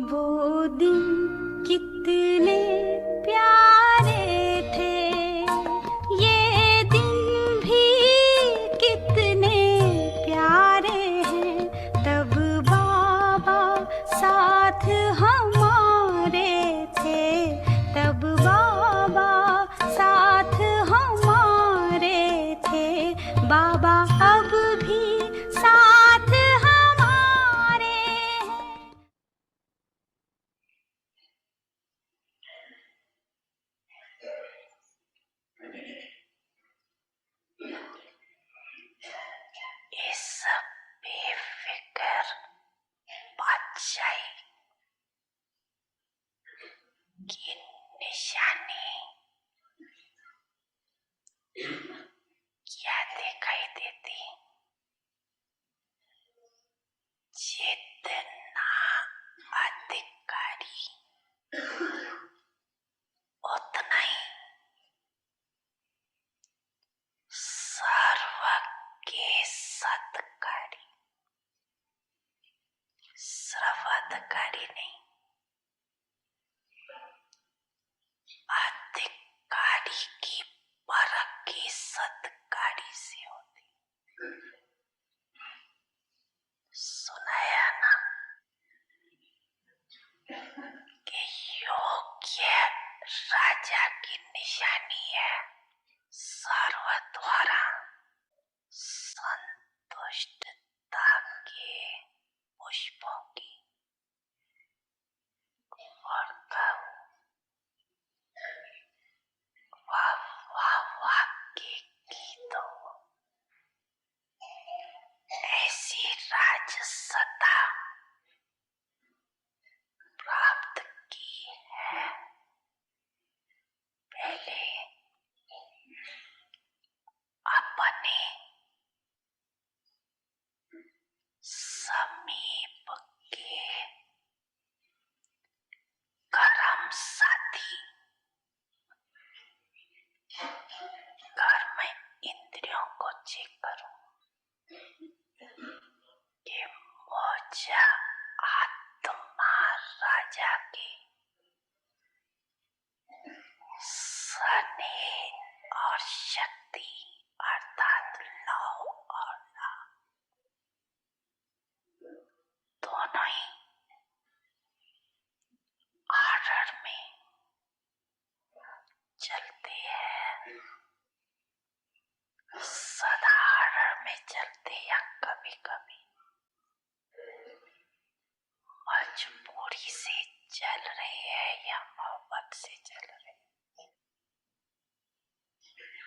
वो दिन कितने प्यारे थे, ये दिन भी कितने प्यारे हैं। तब बाबा साथ हमारे थे, तब बाबा साथ हमारे थे। बाबा अब भी साथ हमारे हैं। इस बेफिक्र बादशाही की निशानी क्या दिखाई देती? जितना अधिकारी उतना ही सर्व के सत्कारी, सर्वाधिकारी नहीं, अधिकारी की परख की सत्कारी से होती। सुनाया ना कि योग्य राजा की निशानी है सर्व द्वारा संतुष्टता के पुष्पों की वर्षा। वाह वाह वाह के गीतों ऐसी राजसत्ता प्राप्त की है। पहले अपने समीप के कर्म साथी घर में इंद्रियों को चेक करूं कि मुझे आत्मा राजा की स्नेह और शक्ति अर्थात लव और लाभ दोनों ही आर्डर में चलते हैं, सदा आर्डर में चलते या कभी कभी मजबूरी से चल रहे हैं या मोहब्बत से चल रहे हैं।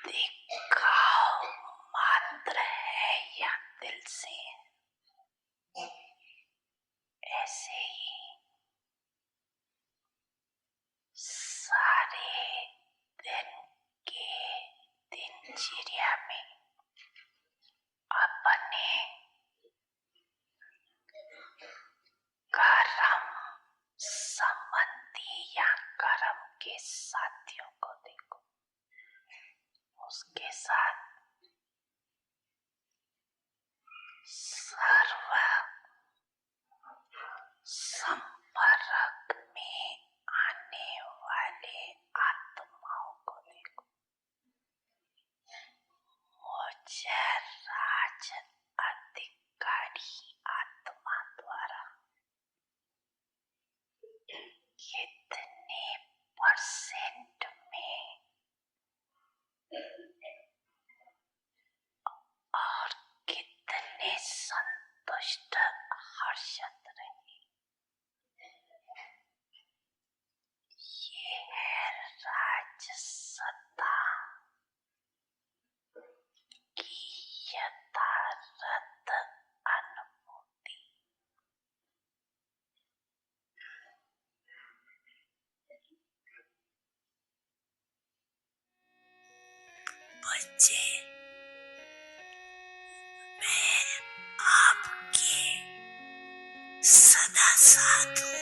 दिखाओ मात्र है या दिल से। ऐसे ही सारे दिन के दिनचर्या में अपने कर्म संबंधी या कर्म के साथियों को देखो, उसके साथ सर्व संपर्क में आने वाले आत्माओं को देखो। मुझे राज अधिकारी आत्मा द्वारा कितने परसेंट में और कितने संतुष्ट हर्षित रहे। ये है राजसत्ता की यथार्थ अनुभूति। बच्चे, मैं आपके सदा साथ हूँ।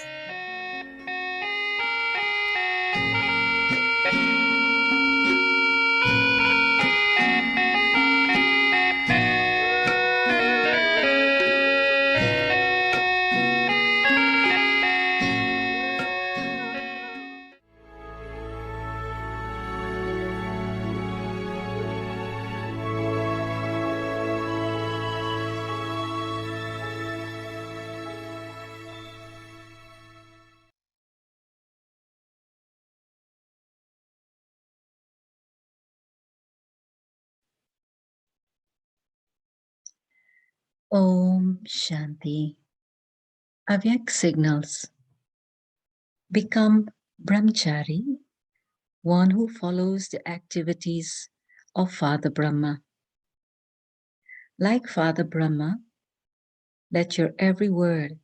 Om Shanti. Avyak signals. Become brahmachari, one who follows the activities of Father Brahma. Like Father Brahma, let your every word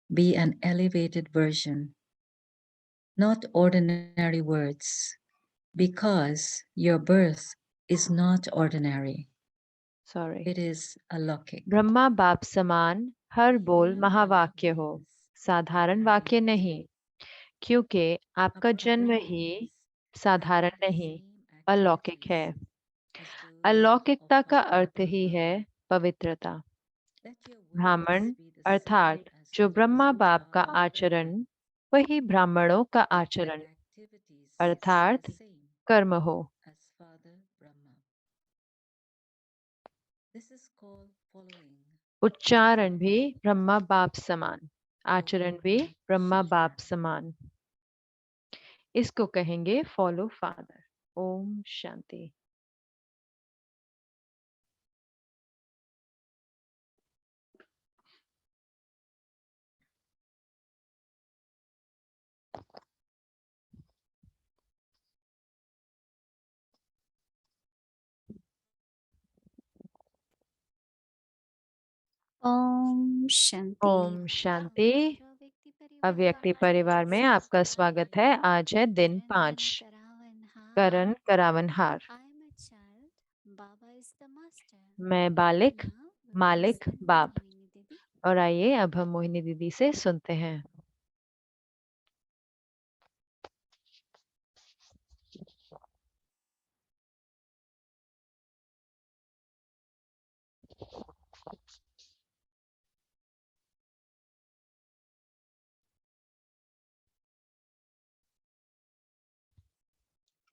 be an elevated version, not ordinary words, because your birth is not ordinary. Sorry. It is alokik. Brahma बाप समान, हर बोल महावाक्य हो, साधारण वाक्य नहीं, क्योंकि आपका जन्म ही साधारण नहीं, अलौकिक है। अलौकिकता का अर्थ ही है पवित्रता। ब्राह्मण अर्थात जो ब्रह्मा बाप का आचरण, वही ब्राह्मणों का आचरण अर्थात कर्म हो। उच्चारण भी ब्रह्मा बाप समान, आचरण भी ब्रह्मा बाप समान। इसको कहेंगे फॉलो फादर। ओम शांति। ओम शांति। ओम शांति। अव्यक्ति परिवार में आपका स्वागत है। आज है दिन 5, करण करावनहार। मैं बालिक, मालिक, बाप। और आइए अब हम मोहिनी दीदी से सुनते हैं।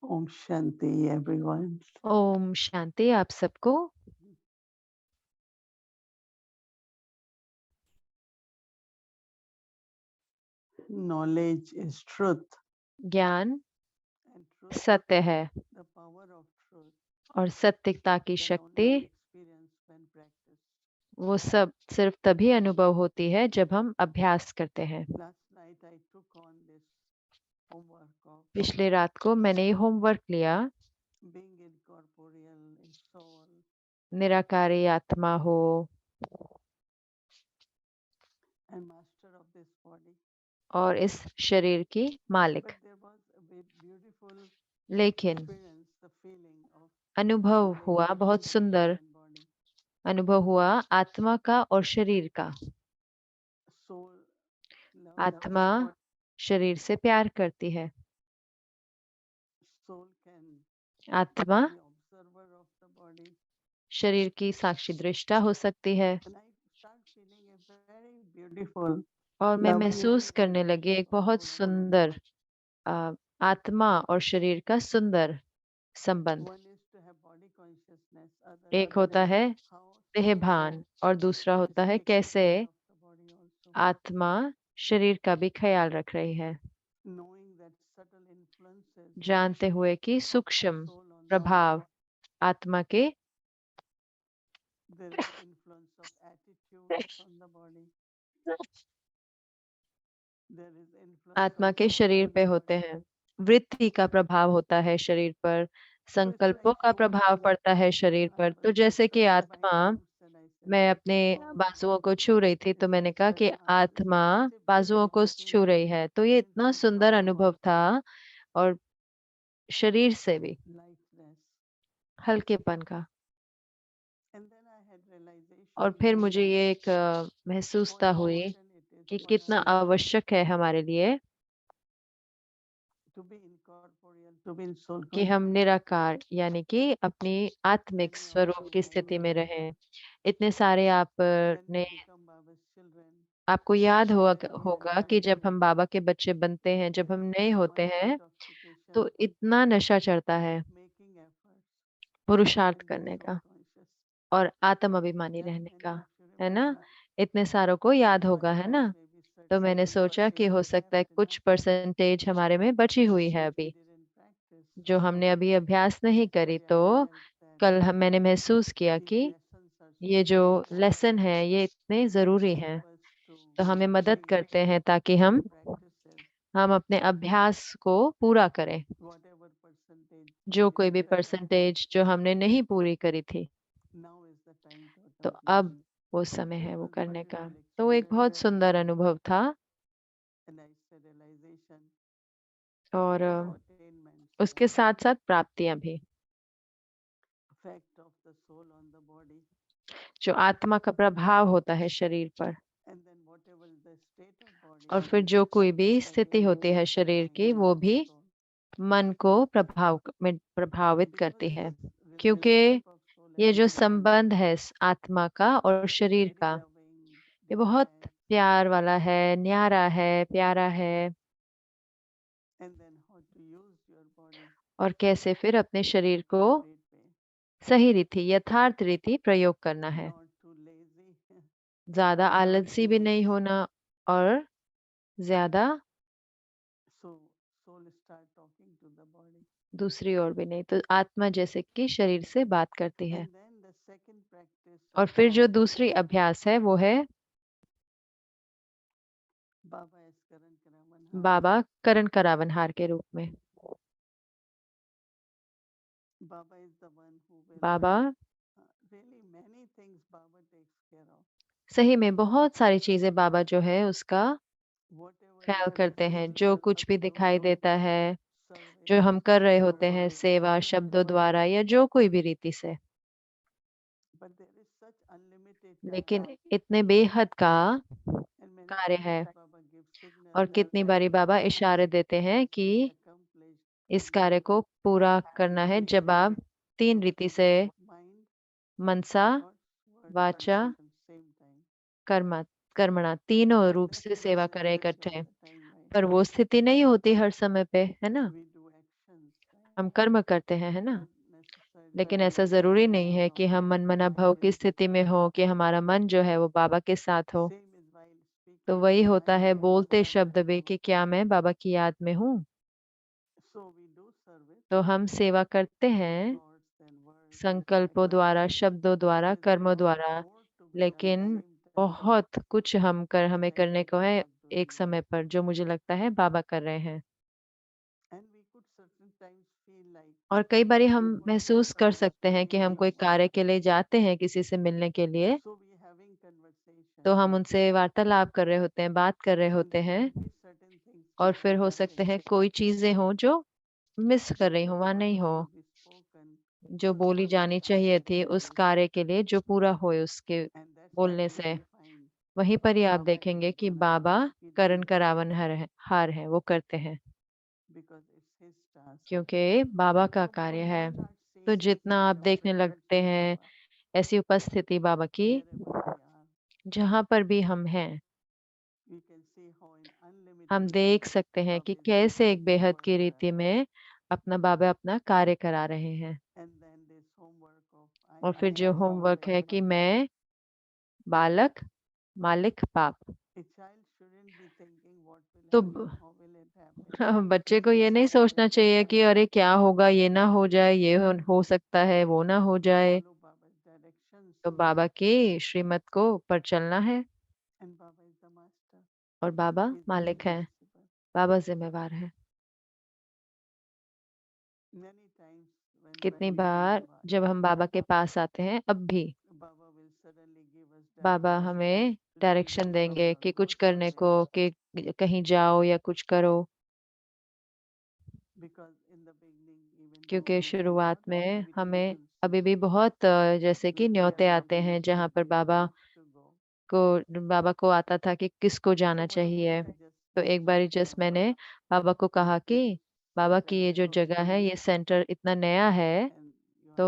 Om Shanti, everyone. Om Shanti आप सबको। Knowledge is truth. ज्ञान And truth, सत्य है the power of truth, और सत्यता की can शक्ति, only be experienced when practiced. वो सब सिर्फ तभी अनुभव होती है जब हम अभ्यास करते हैं। Last night I took on this homework of पिछले रात को मैंने ये होमवर्क लिया, being incorporeal in soul निराकारी आत्मा हो and master of this body. और इस शरीर की मालिक। But there was a beautiful लेकिन experience, the feeling of अनुभव हुआ relation बहुत to सुंदर, soul and body. अनुभव हुआ आत्मा का और शरीर का। Soul loves आत्मा the body. शरीर से प्यार करती है। Soul can आत्मा be observer of the body. शरीर की साक्षी दृष्टा हो सकती है। And I start feeling a very beautiful, और मैं lovely महसूस करने लगी एक relationship of बहुत soul and body. सुंदर आत्मा और शरीर का सुंदर संबंध। One is to have body consciousness, एक other होता is है how देह soul भान और दूसरा is होता है taking कैसे care of the body also. आत्मा शरीर का भी ख्याल रख रही है, Knowing that subtle influences जानते हुए कि of the सूक्ष्म soul on प्रभाव body. आत्मा के There is influence of attitudes on the body. There is influence आत्मा of के thoughts शरीर on पे the होते body. हैं। वृत्ति का प्रभाव होता है शरीर पर, So it's संकल्पों like का so प्रभाव beautiful. पड़ता है शरीर I पर। तो was जैसे just कि touching my आत्मा, arms and I said, मैं अपने oh, बाजुओं को छू रही थी तो it मैंने feels कहा कि very nice. आत्मा It's a बाजुओं को beautiful छू feeling. रही है। तो ये Feels इतना very सुंदर calm अनुभव also. था और शरीर से भी Lightness. हल्केपन का। And then I had और realization फिर that मुझे ये एक how महसूसता हुई important it is कि for कितना us आवश्यक है हमारे लिए to be incorporeal, to be in soul कि हम consciousness. निराकार यानी कि अपनी आत्मिक Many of स्वरूप you की know स्थिति में that रहें। इतने सारे when we ने become Baba's children, आपको याद when we are होगा कि जब young, हम बाबा के बच्चे बनते हैं, जब there हम is नए so होते much हैं, intoxication तो इतना नशा चढ़ता है of making efforts पुरुषार्थ to be करने soul का conscious. और आत्म अभिमानी And रहने many का, of you है ना? remember, इतने सारों को याद so I होगा, है thought ना? maybe तो certain मैंने सोचा कि percentage हो is सकता है left कुछ enough, परसेंटेज हमारे में बची हुई है which we अभी, didn't practice. जो हमने अभी अभ्यास नहीं Yesterday करी। I तो felt that कल मैंने महसूस किया these कि lessons are ये जो लेसन है ये इतने ज़रूरी हैं, तो हमें मदद करते हैं ताकि हम अपने अभ्यास को पूरा करें। जो कोई भी परसेंटेज जो हमने नहीं पूरी करी थी, तो अब वो समय है वो करने का। तो वो एक बहुत सुंदर अनुभव था और उसके साथ-साथ प्राप्तियाँ भी। जो आत्मा का प्रभाव होता है शरीर पर और फिर जो कोई भी स्थिति होती है शरीर की, वो भी मन को प्रभावित करती है। क्योंकि ये जो संबंध है आत्मा का और शरीर का, ये बहुत प्यार वाला है, न्यारा है, प्यारा है। और कैसे फिर अपने शरीर को सही रीति, यथार्थ रीति प्रयोग करना है। ज्यादा आलसी भी नहीं होना और ज्यादा दूसरी ओर भी नहीं, तो आत्मा जैसे कि शरीर से बात करती है। और फिर जो दूसरी अभ्यास है वो है बाबा करण करावनहार के रूप में। बाबा सही में बहुत सारी चीजें बाबा जो है उसका ख्याल करते हैं। जो कुछ भी दिखाई देता है, जो हम कर रहे होते हैं सेवा शब्दों द्वारा या जो कोई भी रीति से, लेकिन इतने बेहद का कार्य है। और कितनी बारी बाबा इशारे देते हैं कि इस कार्य को पूरा करना है जब आप 3 रीति से मनसा, वाचा, कर्मा कर्मणा तीनों रूप से सेवा करें इकट्ठे। पर वो स्थिति नहीं होती हर समय पे, है ना? हम कर्म करते हैं, है ना? लेकिन ऐसा जरूरी नहीं है कि हम मनमना भाव की स्थिति में हो, कि हमारा मन जो है वो बाबा के साथ हो। तो वही होता है बोलते शब्द वे कि क्या मैं बाबा की याद में हूँ। तो हम सेवा करते हैं संकल्पों द्वारा, शब्दों द्वारा, कर्मों द्वारा, लेकिन बहुत कुछ हमें करने को है एक समय पर, जो मुझे लगता है बाबा कर रहे हैं। और कई बार हम महसूस कर सकते हैं कि हम कोई कार्य के लिए जाते हैं किसी से मिलने के लिए, तो हम उनसे वार्तालाप कर रहे होते हैं, बात कर रहे होते हैं, और फिर हो सकते हैं कोई चीजें हो जो मिस कर रही हूँ, वहां नहीं हो, जो बोली जानी चाहिए थी उस कार्य के लिए जो पूरा होए उसके बोलने से। वहीं पर ही आप देखेंगे कि बाबा करण करावन हार है, वो करते हैं क्योंकि बाबा का कार्य है। तो जितना आप देखने लगते हैं ऐसी उपस्थिति बाबा की जहां पर भी हम हैं, हम देख सकते हैं कि कैसे एक बेहद की रीति में अपना बाबा अपना कार्य करा रहे हैं। और फिर जो होमवर्क है कि मैं बालक मालिक बाप, तो बच्चे को ये नहीं सोचना चाहिए कि अरे क्या होगा, ये ना हो जाए, ये हो सकता है, वो ना हो जाए। तो बाबा की श्रीमत को पर चलना है और बाबा मालिक है, बाबा जिम्मेवार है। कितनी बार जब हम बाबा के पास आते हैं, अब भी बाबा हमें डायरेक्शन देंगे कि कुछ करने को, कि कहीं जाओ या कुछ करो। क्योंकि शुरुआत में हमें अभी भी बहुत जैसे कि न्योते आते हैं जहाँ पर बाबा को आता था कि किसको जाना चाहिए। तो एक बारी जस्ट मैंने बाबा को कहा कि बाबा की ये जो जगह है, ये सेंटर इतना नया है, तो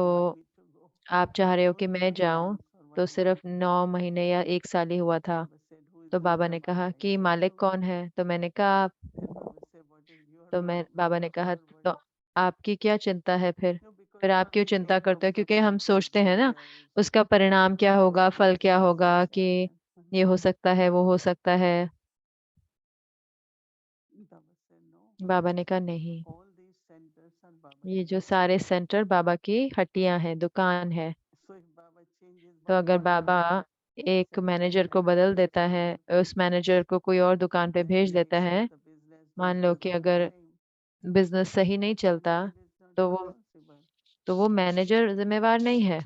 आप चाह रहे हो कि मैं जाऊं। तो सिर्फ 9 महीने या 1 साल ही हुआ था। तो बाबा ने कहा कि मालिक कौन है? तो मैंने कहा तो मैं बाबा ने कहा तो आपकी क्या चिंता है फिर आप क्यों चिंता करते हो? क्योंकि हम सोचते हैं ना उसका परिणाम क्या होगा, फल क्या होगा, कि ये हो सकता है, वो हो सकता है। बाबा ने कहा नहीं, ये जो सारे सेंटर बाबा की हट्टियां हैं, दुकान है। तो अगर बाबा एक मैनेजर को बदल देता है, उस मैनेजर को कोई और दुकान पे भेज देता है, मान लो कि अगर बिजनेस सही नहीं चलता, तो वो मैनेजर जिम्मेवार नहीं है,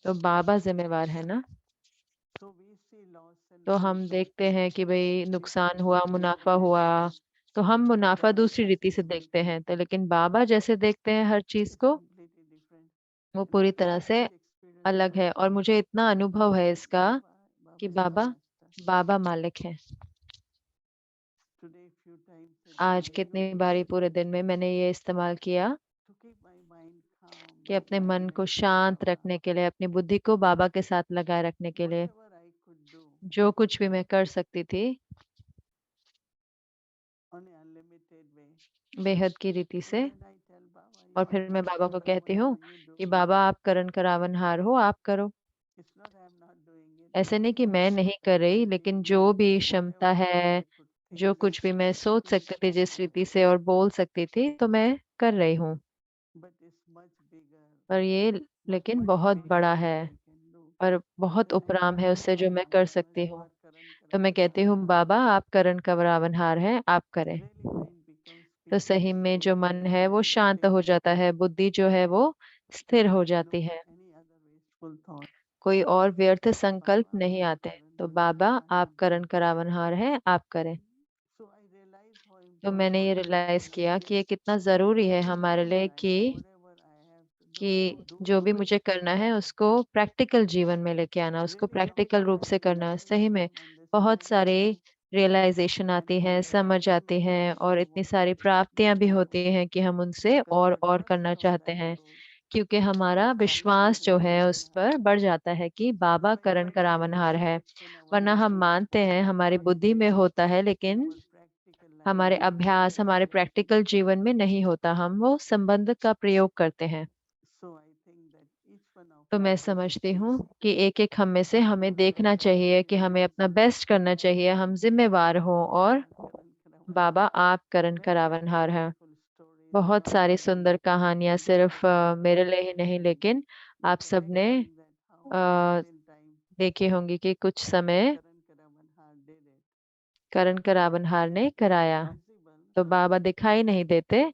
तो बाबा जिम्मेवार है ना। तो हम देखते हैं कि भाई नुकसान हुआ, मुनाफा हुआ, तो हम मुनाफा दूसरी रीति से देखते हैं, तो लेकिन बाबा जैसे देखते हैं हर चीज को, वो पूरी तरह से अलग है। और मुझे इतना अनुभव है इसका कि बाबा बाबा मालिक है। आज कितनी बारी पूरे दिन में मैंने ये इस्तेमाल किया कि अपने मन को शांत रखने के लिए, अपनी बुद्धि को बाबा के साथ लगाए रखने के लिए, जो कुछ भी मैं कर सकती थी बेहद की रीति से। और फिर मैं बाबा को कहती हूँ कि बाबा आप करण करावनहार हो, आप करो। ऐसे नहीं कि मैं नहीं कर रही, लेकिन जो भी क्षमता है, जो कुछ भी मैं सोच सकती थी जिस रीति से और बोल सकती थी, तो मैं कर रही हूँ। पर ये लेकिन बहुत बड़ा है और बहुत उपराम है उससे जो मैं कर सकती हूँ। तो मैं कहती हूँ बाबा आप करण करावनहार हैं, आप करें। तो सही में जो मन है वो शांत हो जाता है, बुद्धि जो है वो स्थिर हो जाती है, कोई और व्यर्थ संकल्प नहीं आते। तो बाबा आप करण करावनहार हैं, आप करें। तो मैंने ये रियलाइज किया कि ये कितना जरूरी है हमारे लिए कि जो भी मुझे करना है उसको प्रैक्टिकल जीवन में लेके आना, उसको प्रैक्टिकल रूप से करना। सही में बहुत सारे रियलाइजेशन आती है, समझ आती है, और इतनी सारी प्राप्तियां भी होती हैं कि हम उनसे और करना चाहते हैं, क्योंकि हमारा विश्वास जो है उस पर बढ़ जाता है कि बाबा करण करावनहार है। वरना हम मानते हैं, हमारी बुद्धि में होता है, लेकिन हमारे अभ्यास, हमारे प्रैक्टिकल जीवन में नहीं होता, हम वो संबंध का प्रयोग करते हैं। तो मैं समझती हूँ कि एक एक हम में से हमें देखना चाहिए कि हमें अपना बेस्ट करना चाहिए, हम जिम्मेवार हों, और बाबा आप करण करावनहार हैं। बहुत सारी सुंदर कहानियां सिर्फ मेरे लिए ही नहीं, लेकिन आप सबने अ, देखी होंगी कि कुछ समय करण करावनहार ने कराया। तो बाबा दिखाई नहीं देते,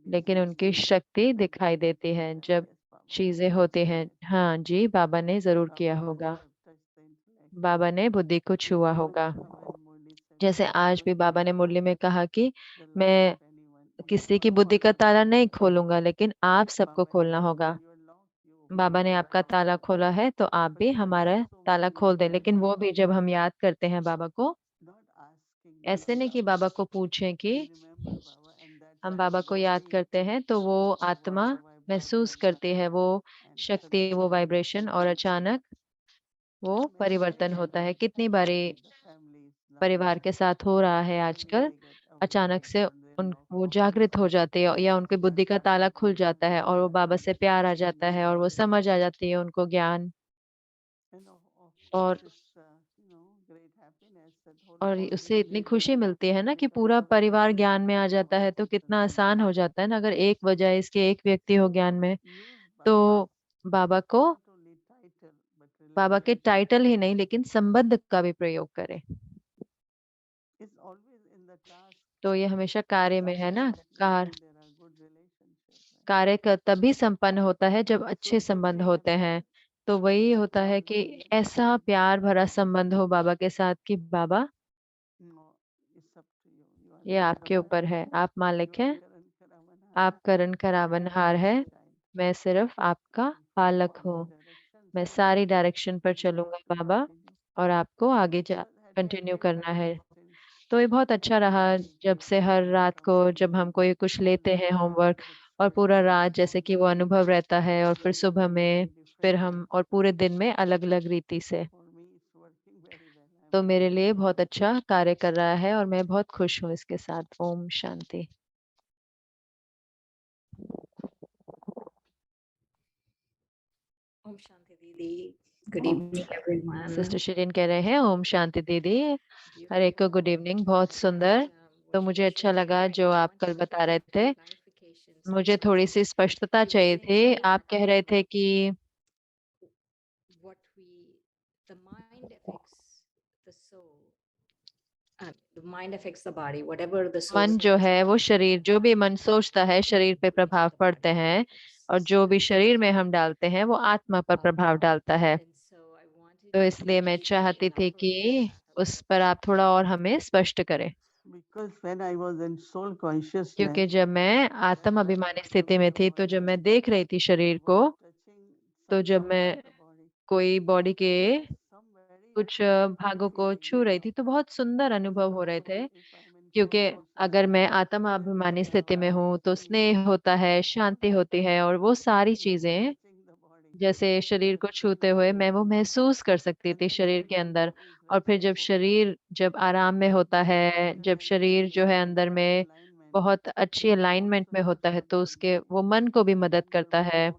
लेकिन उनकी शक्ति दिखाई देती है जब चीजें होती हैं। हाँ जी, बाबा ने जरूर किया होगा, बाबा ने बुद्धि को छुआ होगा। जैसे आज भी बाबा ने मुरली में कहा कि मैं किसी की बुद्धि का ताला नहीं खोलूंगा, लेकिन आप सबको खोलना होगा। बाबा ने आपका ताला खोला है, तो आप भी हमारा ताला खोल दें। लेकिन वो भी जब हम याद करते हैं बाबा को, ऐसे नहीं कि बाबा को पूछें, कि हम बाबा को याद करते हैं तो वो आत्मा महसूस करती है वो शक्ति, वो वाइब्रेशन, और अचानक वो परिवर्तन होता है। कितनी बारी परिवार के साथ हो रहा है आजकल, अचानक से उन वो जागृत हो जाते हैं, या उनकी बुद्धि का ताला खुल जाता है और वो बाबा से प्यार आ जाता है और वो समझ आ जाती है उनको ज्ञान। और उससे इतनी खुशी मिलती है ना कि पूरा परिवार ज्ञान में आ जाता है, तो कितना आसान हो जाता है ना। अगर एक वजह इसके एक व्यक्ति हो ज्ञान में, तो बाबा को, बाबा के टाइटल ही नहीं लेकिन संबंध का भी प्रयोग करें। तो ये हमेशा कार्य में है ना। कार्य का तभी संपन्न होता है जब अच्छे संबंध होते हैं। तो वही होता है कि ऐसा प्यार भरा संबंध हो बाबा के साथ कि बाबा ये आपके ऊपर है, आप मालिक हैं, आप करण करावनहार है, मैं सिर्फ आपका पालक हूँ। मैं सारी डायरेक्शन पर चलूंगा बाबा, और आपको आगे जा कंटिन्यू करना है। तो ये बहुत अच्छा रहा, जब से हर रात को जब हम कोई कुछ लेते हैं होमवर्क, और पूरा रात जैसे कि वो अनुभव रहता है, और फिर सुबह में फिर हम, और पूरे दिन में अलग अलग रीति से। तो मेरे लिए बहुत अच्छा कार्य कर रहा है और मैं बहुत खुश हूँ इसके साथ। Om Shanti. Om Shanti Didi. Good evening, everyone. Sister Shirin कह रहे हैं ओम शांति दीदी, हर एक को गुड इवनिंग। बहुत सुंदर। तो मुझे अच्छा लगा जो आप कल बता रहे थे, मुझे थोड़ी सी स्पष्टता चाहिए थी। आप कह रहे थे कि The mind affects the body, whatever the soul मन जो है वो शरीर, जो भी मन सोचता है शरीर पे प्रभाव पड़ते हैं, और जो भी शरीर में हम डालते हैं वो आत्मा पर प्रभाव डालता है। तो इसलिए मैं चाहती थी कि उस पर आप थोड़ा और हमें स्पष्ट करें, Because when I was in soul consciousness, क्योंकि जब मैं आत्म अभिमानी स्थिति में थी, तो जब मैं देख रही थी शरीर को, तो जब मैं कोई बॉडी के कुछ भागों को छू रही थी तो बहुत सुंदर अनुभव हो रहे थे। क्योंकि अगर मैं आत्म अभिमानी स्थिति में हूँ तो स्नेह होता है, शांति होती है, और वो सारी चीजें जैसे शरीर को छूते हुए मैं वो महसूस कर सकती थी शरीर के अंदर। और फिर जब आराम में होता है, जब शरीर जो है अंदर में बहुत अच्छी अलाइनमेंट में होता है, तो उसके वो मन को भी मदद करता है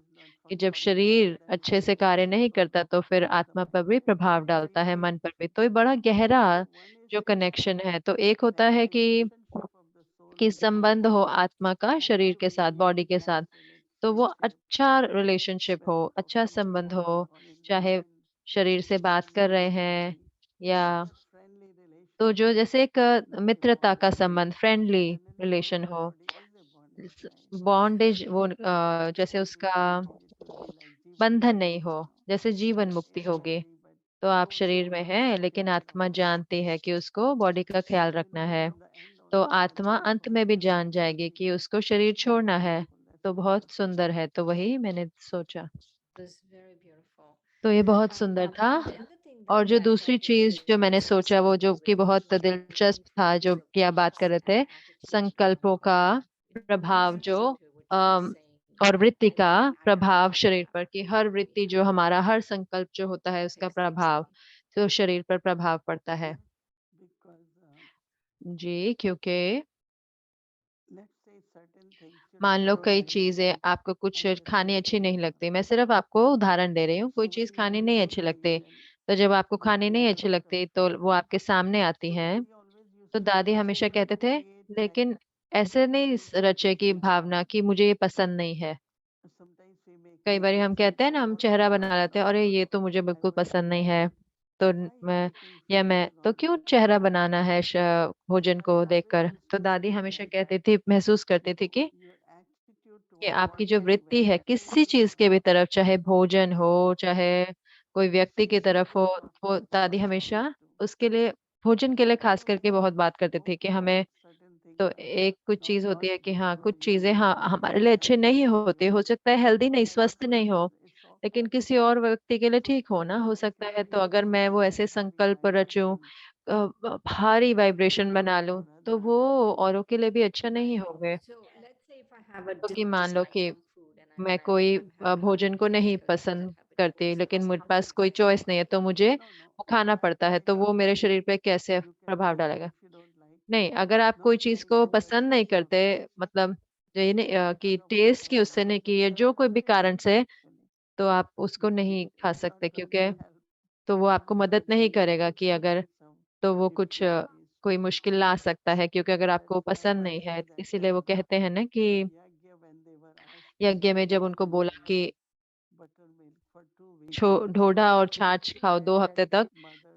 कि जब शरीर अच्छे से कार्य नहीं करता तो फिर आत्मा पर भी प्रभाव डालता है, मन पर भी। तो ये बड़ा गहरा जो कनेक्शन है। तो एक होता है कि संबंध हो आत्मा का शरीर के साथ, बॉडी के साथ, तो वो अच्छा रिलेशनशिप हो, अच्छा संबंध हो, चाहे शरीर से बात कर रहे हैं या तो जो जैसे एक मित्रता का संबंध, फ्रेंडली रिलेशन हो, बॉन्डेज वो जैसे उसका बंधन नहीं हो, जैसे जीवन मुक्ति होगी। तो आप शरीर में हैं लेकिन आत्मा जानती है कि उसको बॉडी का ख्याल रखना है, तो आत्मा अंत में भी जान जाएगी कि उसको शरीर छोड़ना है। तो बहुत सुंदर है, तो वही मैंने सोचा। was very beautiful. तो ये बहुत सुंदर था। The other thing और that जो I दूसरी चीज जो मैंने सोचा वो जो कि बहुत दिलचस्प था, जो कि आप बात कर रहे थे, संकल्पों का प्रभाव जो अम, और वृत्ति का प्रभाव शरीर पर, कि हर वृत्ति जो हमारा, हर संकल्प जो होता है उसका प्रभाव जो शरीर पर प्रभाव पड़ता है। जी, क्योंकि मान लो कई चीजें आपको कुछ खानी अच्छी नहीं लगती, मैं सिर्फ आपको उदाहरण दे रही हूँ, कोई चीज खानी नहीं अच्छी लगती, तो जब आपको खानी नहीं अच्छी लगती तो वो आपके सामने आती हैं, तो दादी हमेशा कहते थे, लेकिन ऐसे नहीं रचे की भावना कि मुझे ये पसंद नहीं है। कई बार हम कहते हैं ना, हम चेहरा बना लेते हैं, अरे ये तो मुझे बिल्कुल पसंद नहीं है, तो मैं तो क्यों चेहरा बनाना है भोजन को देखकर। तो दादी हमेशा कहती थी, महसूस करती थी कि आपकी जो वृत्ति है किसी चीज के भी तरफ, चाहे भोजन हो, चाहे कोई व्यक्ति की तरफ हो, वो दादी हमेशा उसके लिए, भोजन के लिए खास करके बहुत बात करते थे कि हमें, तो एक कुछ चीज होती है कि हाँ कुछ चीजें हाँ हमारे लिए अच्छे नहीं होते, हो सकता है हेल्दी नहीं, स्वस्थ नहीं हो, लेकिन किसी और व्यक्ति के लिए ठीक हो ना, हो सकता है। तो अगर मैं वो ऐसे संकल्प रचूं, भारी वाइब्रेशन बना लूं, तो वो औरों के लिए भी अच्छा नहीं होगा। so let's say if I have a तो कि मान लो disliking कि of food and मैं I'm कोई I'm having a भोजन को नहीं physical पसंद habit of करती, it, so लेकिन it's मुझे not पास good कोई for me. चॉइस नहीं है, तो मुझे वो खाना पड़ता है, तो वो मेरे शरीर पे कैसे प्रभाव डालेगा। नहीं, अगर आप कोई चीज को पसंद नहीं करते, मतलब जो ये नहीं कि टेस्ट की उससे नहीं, कि ये जो कोई भी कारण से, तो आप उसको नहीं खा सकते, क्योंकि तो वो आपको मदद नहीं करेगा कि अगर, तो वो कुछ कोई मुश्किल ला सकता है, क्योंकि अगर आपको पसंद नहीं है, इसीलिए वो कहते हैं ना कि यज्ञ में जब उनको बोला कि ढोढा और छाछ खाओ 2 हफ्ते तक,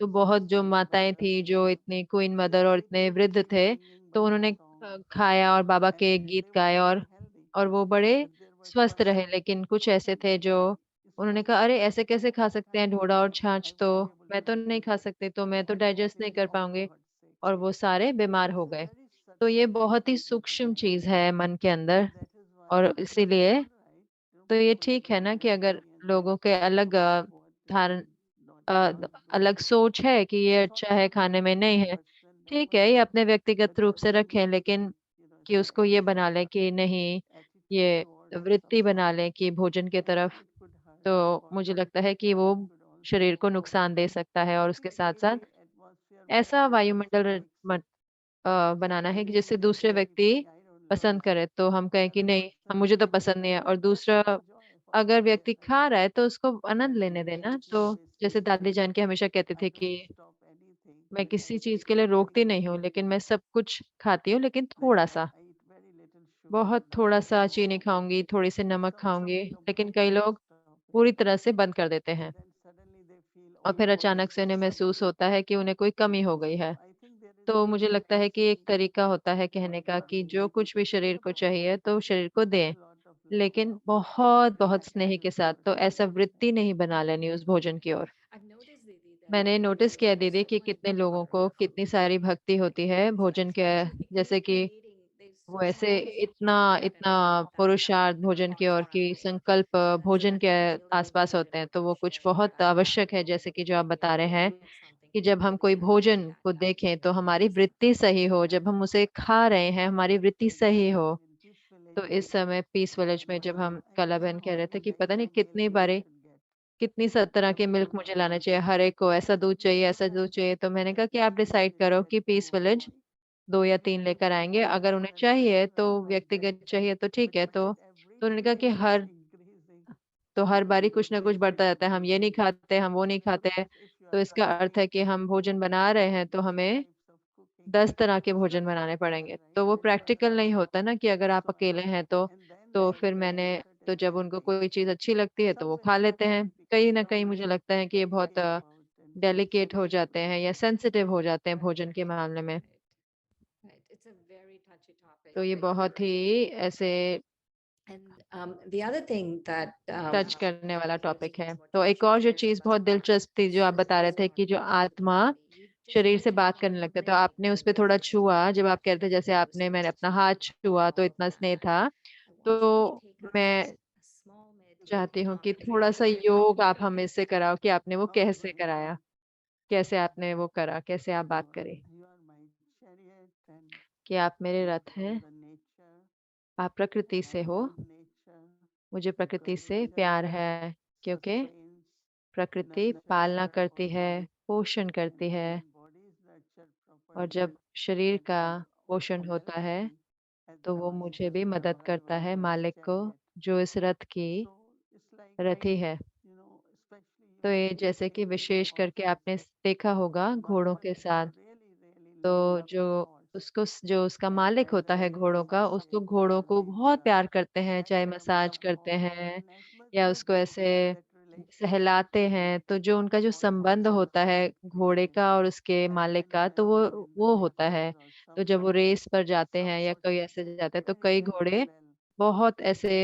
तो बहुत जो माताएं थी, जो इतनी क्वीन मदर और इतने वृद्ध थे, तो उन्होंने खाया और बाबा के गीत गाए, और वो बड़े स्वस्थ रहे। लेकिन कुछ ऐसे थे जो, उन्होंने कहा अरे ऐसे कैसे खा सकते हैं ढोढा और छाछ, तो मैं तो नहीं खा सकती, तो मैं तो डाइजेस्ट नहीं कर पाऊंगी, और वो सारे बीमार हो गए। तो ये बहुत ही सूक्ष्म चीज है मन के अंदर। और इसीलिए तो ये ठीक है ना कि अगर लोगों के अलग धारण अलग सोच है कि ये अच्छा है खाने में, नहीं है, ठीक है, ये अपने व्यक्तिगत रूप से रखें, लेकिन कि उसको ये बना लें कि नहीं, ये वृत्ति बना लें कि भोजन की तरफ, तो मुझे लगता है कि वो शरीर को नुकसान दे सकता है। और उसके साथ साथ ऐसा वायुमंडल बनाना है कि जिससे दूसरे व्यक्ति पसंद करे, तो हम कहें कि नहीं, हम मुझे तो पसंद नहीं है, और दूसरा अगर व्यक्ति खा रहा है तो उसको आनंद लेने देना। तो जैसे दादी जान के हमेशा कहते थे कि मैं किसी चीज के लिए रोकती नहीं हूँ, लेकिन मैं सब कुछ खाती हूँ, लेकिन थोड़ा सा, बहुत थोड़ा सा चीनी खाऊंगी, थोड़ी सी नमक खाऊंगी, लेकिन कई लोग पूरी तरह से बंद कर देते हैं, और फिर अचानक से उन्हें महसूस होता है कि उन्हें कोई कमी हो गई है। तो मुझे लगता है कि एक तरीका होता है कहने का कि जो कुछ भी शरीर को चाहिए तो शरीर को दें, लेकिन बहुत बहुत स्नेह के साथ। तो ऐसा वृत्ति नहीं बना लेनी उस भोजन की ओर। मैंने नोटिस किया दीदी कि कितने लोगों को कितनी सारी भक्ति होती है भोजन के, जैसे कि वो ऐसे इतना इतना पुरुषार्थ भोजन की ओर की संकल्प भोजन के आसपास होते हैं। तो वो कुछ बहुत आवश्यक है, जैसे कि जो आप बता रहे हैं कि जब हम कोई भोजन को देखें तो हमारी वृत्ति सही हो, जब हम उसे खा रहे हैं हमारी वृत्ति सही हो। तो इस समय पीस विलेज में जब हम कला बहन कह रहे थे कि पता नहीं कितनी बारी कितनी तरह के मिल्क मुझे लाना चाहिए, हर एक को ऐसा दूध चाहिए ऐसा दूध चाहिए। तो मैंने कहा कि आप डिसाइड करो कि पीस विलेज 2 या 3 लेकर आएंगे, अगर उन्हें चाहिए तो व्यक्तिगत चाहिए तो ठीक है। तो उन्होंने कहा कि हर बारी कुछ ना कुछ बढ़ता जाता है, हम ये नहीं खाते हम वो नहीं खाते हैं। तो इसका अर्थ है कि हम भोजन बना रहे हैं तो हमें 10 तरह के भोजन बनाने पड़ेंगे। तो वो प्रैक्टिकल नहीं होता ना कि अगर आप अकेले हैं तो फिर मैंने तो जब उनको कोई चीज अच्छी लगती है तो वो खा लेते हैं। कहीं ना कहीं मुझे लगता है कि ये बहुत डेलिकेट हो जाते हैं या सेंसिटिव हो जाते हैं भोजन के मामले में। It's a very touchy topic. तो ये बहुत ही ऐसे And the other thing that touch करने वाला टॉपिक है। तो एक और जो चीज बहुत दिलचस्प थी जो आप बता रहे थे कि जो आत्मा शरीर से बात करने लगता है, तो आपने उस पे थोड़ा छुआ जब आप कह रहे थे, जैसे आपने मैंने अपना हाथ छुआ तो इतना स्नेह था। तो मैं चाहती हूँ कि थोड़ा सा योग आप हमें से कराओ कि आपने वो कैसे कराया, कैसे आपने वो करा, कैसे आप बात करी You are my chariot and कि आप मेरे रथ from हैं, the nature. आप प्रकृति से I हो। love nature मुझे प्रकृति because से nature प्यार है क्योंकि sustains, प्रकृति nurtures पालना the करती है, body, पोषण and करती when है। the body is nurtured और properly, जब शरीर that का body पोषण also होता helps है me as तो the वो मुझे master भी मदद करता driver है, in this मालिक को, chariot. जो इस रथ की So it's like, रथी है। especially तो you ये see जैसे कि in विशेष करके horses, आपने देखा होगा घोड़ों Baba के is साथ। really, really तो जो loving horse. जो उसका मालिक And होता है घोड़ों का, उसको घोड़ों को बहुत प्यार करते हैं, चाहे मसाज करते हैं या उसको ऐसे सहलाते हैं। तो जो उनका जो संबंध होता है घोड़े का और उसके मालिक का, तो वो होता है। तो जब वो रेस पर जाते हैं या कोई ऐसे जाते हैं तो कई घोड़े बहुत ऐसे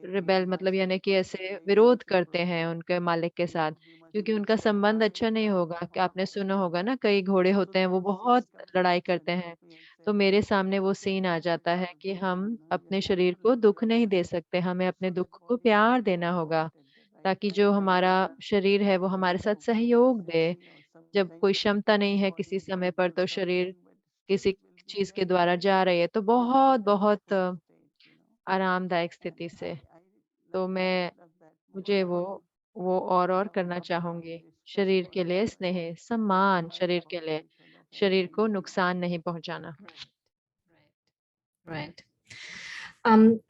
रिबेल मतलब यानी कि ऐसे विरोध करते हैं उनके मालिक के साथ, क्योंकि उनका संबंध अच्छा नहीं होगा। कि आपने सुना होगा ना, कई घोड़े होते हैं वो बहुत लड़ाई करते हैं। तो मेरे सामने वो सीन आ जाता है कि हम अपने शरीर को दुख नहीं दे सकते, हमें अपने दुख को प्यार देना होगा, ताकि जो हमारा शरीर है वो हमारे साथ सहयोग दे। जब कोई क्षमता नहीं है किसी समय पर तो शरीर किसी चीज के द्वारा जा रही है तो बहुत बहुत आरामदायक स्थिति से। तो मुझे वो और करना चाहूंगी। शरीर के लिए स्नेह, सम्मान शरीर के लिए, शरीर को नुकसान नहीं पहुंचाना। Right.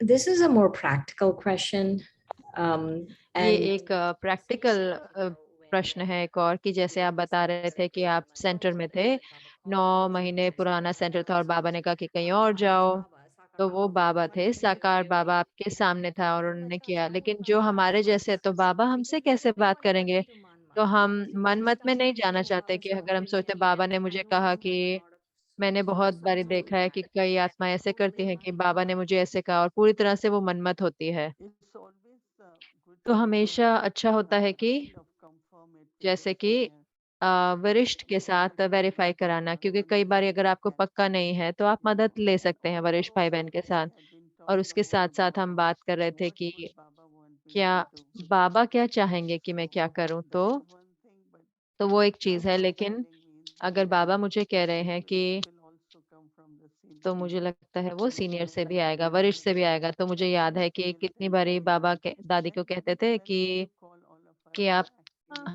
This is a more practical question. ये And एक प्रैक्टिकल प्रश्न है एक और, कि जैसे आप बता रहे थे कि आप सेंटर में थे, 9 महीने पुराना सेंटर था और बाबा ने कहा कि कहीं और जाओ। तो वो बाबा थे, साकार बाबा आपके सामने था और उन्होंने किया। लेकिन जो हमारे जैसे हैं, तो बाबा हमसे कैसे बात करेंगे? तो हम मन मत में नहीं जाना चाहते कि अगर हम सोचते बाबा ने मुझे कहा कि मैंने बहुत बारी देखा है कि कई आत्मा ऐसे करती हैं कि बाबा ने मुझे ऐसे कहा और पूरी तरह से वो मनमत होती है। It's always good तो to हमेशा अच्छा होता है कि kind of confirm it with the जैसे कि senior. वरिष्ठ के साथ वेरीफाई कराना, क्योंकि कई बार अगर आपको पक्का नहीं है तो आप मदद ले सकते हैं वरिष्ठ भाई बहन के साथ। और उसके साथ साथ हम बात कर रहे थे कि क्या बाबा क्या चाहेंगे कि मैं क्या करूं। तो वो एक चीज है। लेकिन अगर बाबा मुझे कह रहे हैं कि, तो मुझे लगता है वो सीनियर से भी आएगा, वरिष्ठ से भी आएगा। तो मुझे याद है कि कितनी बारी बाबा के दादी को कहते थे कि आप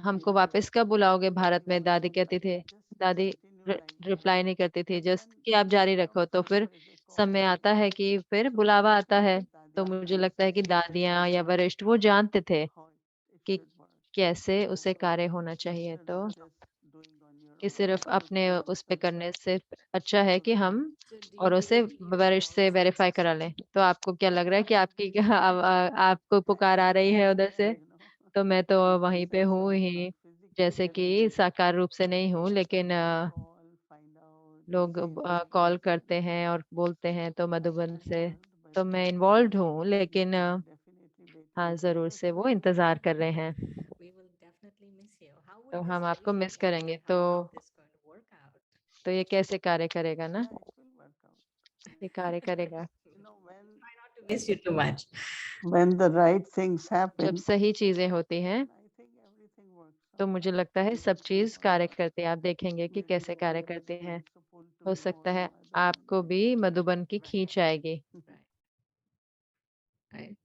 हमको वापस कब बुलाओगे भारत में। दादी कहती थी, दादी रिप्लाई नहीं करती थी, जस्ट कि आप जारी रखो। तो फिर समय आता है कि फिर बुलावा आता है। तो मुझे लगता है कि दादियाँ या वरिष्ठ वो जानते थे कि कैसे उसे कार्य होना चाहिए। तो कि सिर्फ अपने उस पे करने से अच्छा है कि हम और उसे वरिष्ठ से वेरीफाई करा लें। तो आपको क्या लग रहा है कि आपकी आपको पुकार आ रही है उधर से? तो मैं तो वहीं पे हूँ ही, जैसे कि साकार रूप से नहीं हूँ लेकिन लोग कॉल करते हैं और बोलते हैं तो मधुबन से, तो मैं इन्वॉल्व हूँ, लेकिन हाँ जरूर से वो इंतजार कर रहे हैं। We will definitely miss you. How would तो this हम आपको be? मिस करेंगे। How is this going to work out? तो ये कैसे कार्य करेगा ना? Yeah, it will work out. ये कार्य करेगा। You know, Try not to miss you too much. when the right things जब happen, सही चीजें होती हैं I think everything works तो out. मुझे लगता है सब चीज कार्य करती है। आप देखेंगे कि कैसे कार्य करती है। So pull to हो me सकता more है and more. आपको भी मधुबन की खींच आएगी। Right.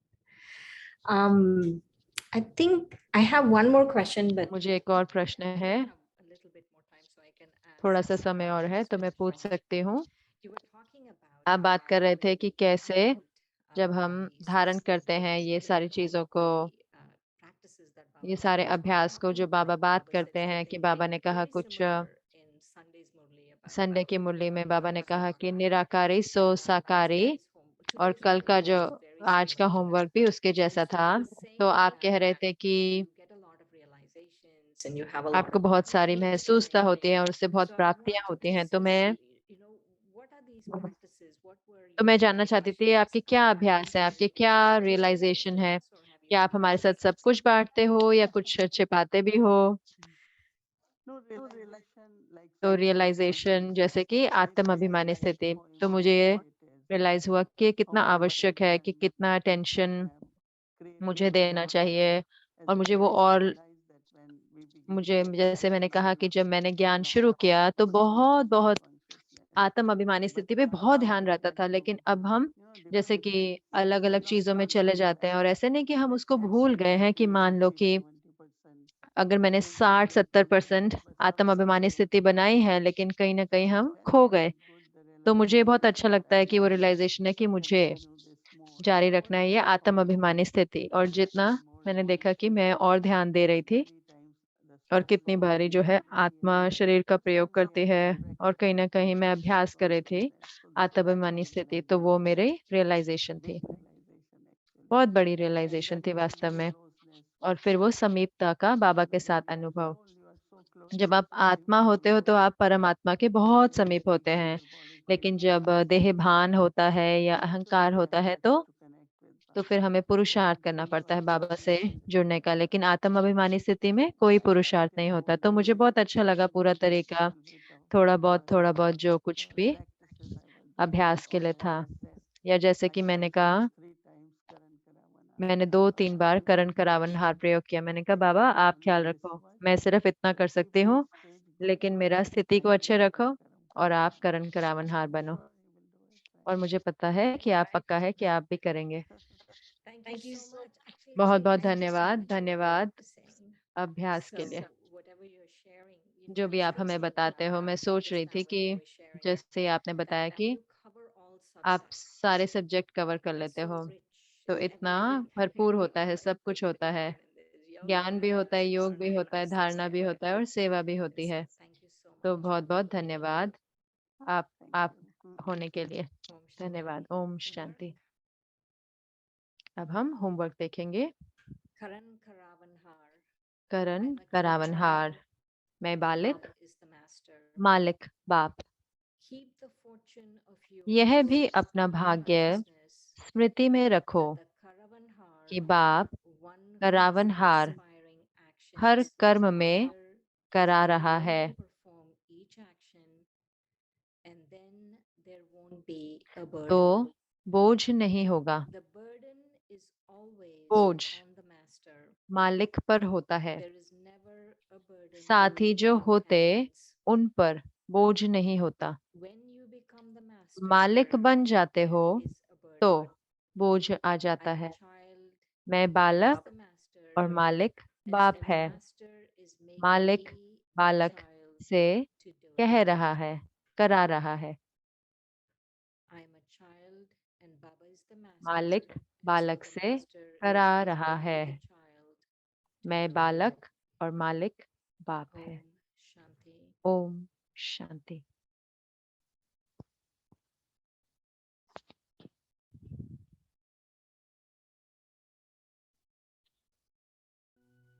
I think I have one more question, but मुझे एक और प्रश्न है, I have a little bit more time, so I can थोड़ा ask सा some समय और है तो मैं questions पूछ from सकती हूँ। you were talking about आप बात कर रहे थे कि कैसे about, जब हम the धारण करते हैं ये sustenance सारी and चीजों all को, the, practices that Baba ये सारे talks about. अभ्यास को One जो thing बाबा बात Baba करते says हैं that कि they बाबा ने कहा very कुछ similar in Sunday's Murli Sunday की about मुरली में बाबा ने कहा कि Karavankar. निराकारी सो साकारी, Today's और today's कल homework का is जो also very आज का similar to होमवर्क that. भी उसके जैसा So था। he was saying तो आप कह रहे that थे कि you get a lot of realizations and you have a lot आपको of बहुत सारी peace महसूसता during होती it. है और उससे बहुत So I प्राप्तियां wanted होती to हैं। तो see, what are these practices? What were your मैं जानना चाहती थी आपके realizations? क्या Have अभ्यास है, you आपके been क्या able to share realisation with है? us, or have you क्या आप been हमारे able to साथ सब share कुछ something? बांटते हो या कुछ छिपाते भी हो? No realization like तो self-realization, रियलाइजेशन जैसे कि I आत्म feel अभिमानी like स्थिति, how तो मुझे important it is, रियलाइज हुआ कि how कितना much आवश्यक है, कि attention कितना we अटेंशन create मुझे to देना that. चाहिए। As और you मुझे know, वो I और realize that when we begin मुझे to जैसे मैंने कहा कि जब मैंने ज्ञान around शुरू किया तो बहुत बहुत consciousness, आत्म अभिमानी स्थिति पे बहुत ध्यान रहता था, लेकिन अब हम जैसे कि अलग अलग चीजों में चले जाते हैं। और ऐसे नहीं कि हम उसको भूल गए हैं, कि मान लो कि 70% अगर मैंने 60-70% आत्म अभिमानी स्थिति बनाई है, लेकिन कहीं ना कहीं हम खो गए। तो मुझे बहुत अच्छा लगता है कि वो रियलाइजेशन है कि मुझे जारी रखना है ये आत्म अभिमानी स्थिति। और जितना मैंने देखा कि मैं और ध्यान दे रही थी, और कितनी बारी जो है आत्मा शरीर का प्रयोग करती है, और कहीं ना कहीं मैं अभ्यास कर रही थी आत्माभिमानी स्थिति, तो वो मेरी रियलाइजेशन थी, बहुत बड़ी रियलाइजेशन थी वास्तव में। और फिर वो समीपता का बाबा के साथ अनुभव। जब आप आत्मा होते हो तो आप परमात्मा के बहुत समीप होते हैं, लेकिन जब देह भान होता है या अहंकार होता है तो फिर हमें पुरुषार्थ करना पड़ता है बाबा से जुड़ने का। लेकिन आत्म अभिमानी स्थिति में कोई पुरुषार्थ नहीं होता। तो मुझे बहुत अच्छा लगा पूरा तरीका, थोड़ा बहुत जो कुछ भी अभ्यास के लिए था। या जैसे कि मैंने कहा, मैंने 2-3 बार करण करावन हार प्रयोग किया। मैंने कहा बाबा आप ख्याल रखो, मैं सिर्फ इतना कर सकती हूँ, लेकिन मेरा स्थिति को अच्छे रखो और आप करण करावन हार बनो। और मुझे पता है कि आप पक्का है कि आप भी करेंगे। Thank you so much. Actually, बहुत बहुत thank you so धन्यवाद, much for धन्यवाद practicing. अभ्यास के So लिए। whatever you're sharing, जो भी I आप still हमें see बताते हो, मैं सोच this रही now थी when कि you were sharing जैसे आपने बताया that कि you cover all आप subsets. सारे सब्जेक्ट कवर कर It's लेते so हो, rich. तो It's इतना everything. भरपूर होता है, There's सब कुछ होता है। meditation and there's yoga ज्ञान भी and होता है, there's योग भी होता है, practices धारणा भी and होता है और सेवा भी होती so है। thank you so तो much. बहुत बहुत धन्यवाद आप होने के लिए। Om Shanti. धन्यवाद। ओम शांति। अब हम होमवर्क देखेंगे। Karan Karavanhar. Karan I'm a करावनहार, child. मैं बालिक, Baba is the master. मालिक बाप। Keep the fortune of यह yours भी अपना in भाग्य consciousness स्मृति में रखो that the Karavanhar, कि बाप one who is करावनहार inspiring her actions, कर्म में here करा रहा है, will perform each action, and then there won't be a burden. तो बोझ नहीं होगा। The burden is always बोझ on the master. मालिक पर होता है, There is never a burden साथ ही जो in the होते hands. उन पर बोझ नहीं होता। When you become the master, मालिक बन जाते हो there is a तो burden. बोझ आ जाता I'm a है। child, मैं Baba is बालक the master, और मालिक and बाप so the है। master is making मालिक me a बालक child से to do कह it. रहा है, करा रहा है। I am a child and Baba is the master, मालिक and so बालक the से master is करा making रहा me है। the child to मैं do it. बालक और मालिक बाप है। Om Shanti. Om Shanti.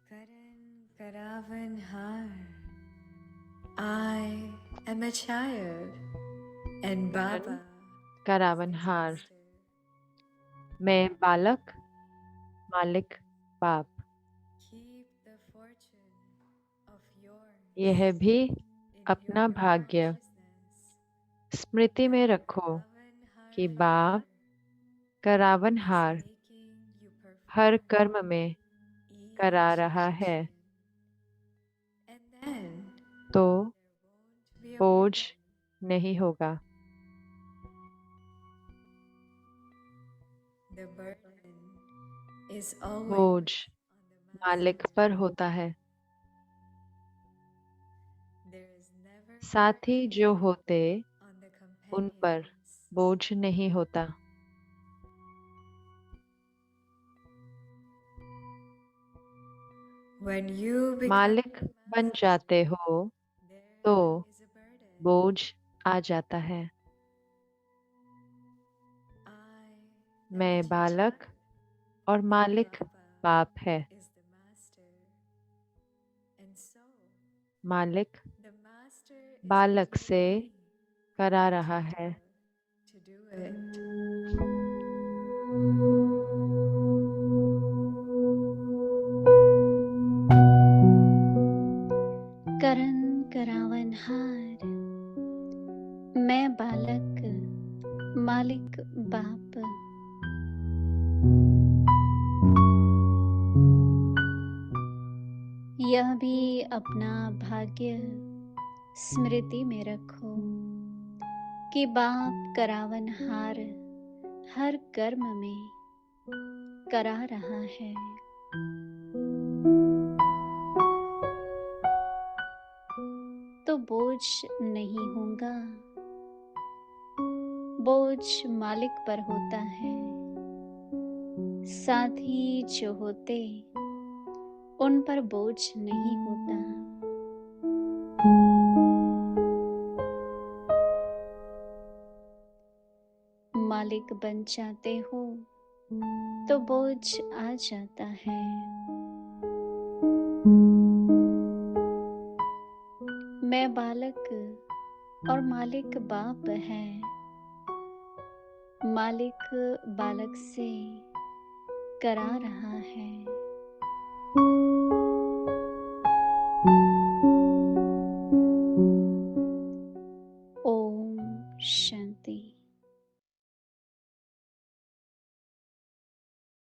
Karan Karavan Har. I am a child and Baba, करावनहार। master. मैं बालक, मालिक बाप। Keep the fortune of yours यह भी in अपना your भाग्य consciousness स्मृति में that रखो Karavanhar कि Father बाप is करावनहार making you her perform कर्म में करा each रहा है, action. And then तो there won't be a बोझ burden. नहीं होगा। The burden is always बोझ on the मालिक master. पर होता है। There is never साथी जो होते on the उन पर companions. बोझ नहीं होता। When you become मालिक the बन master, जाते हो there तो is a burden. बोझ आ जाता है। I am मैं a teacher, बालक और and मालिक Baba बाप है। is the master. And so मालिक the master is बालक making से me करा the रहा teacher है। to do it. करण करावनहार, मैं बालक, मालिक बाप। यह भी अपना भाग्य स्मृति में रखो कि बाप करावनहार हर कर्म में करा रहा है। तो बोझ नहीं होगा, बोझ मालिक पर होता है। साथी जो होते उन पर बोझ नहीं होता। मालिक बन जाते हो तो बोझ आ जाता है। मैं बालक और मालिक बाप है। मालिक बालक से करा रहा है। ओम शांति।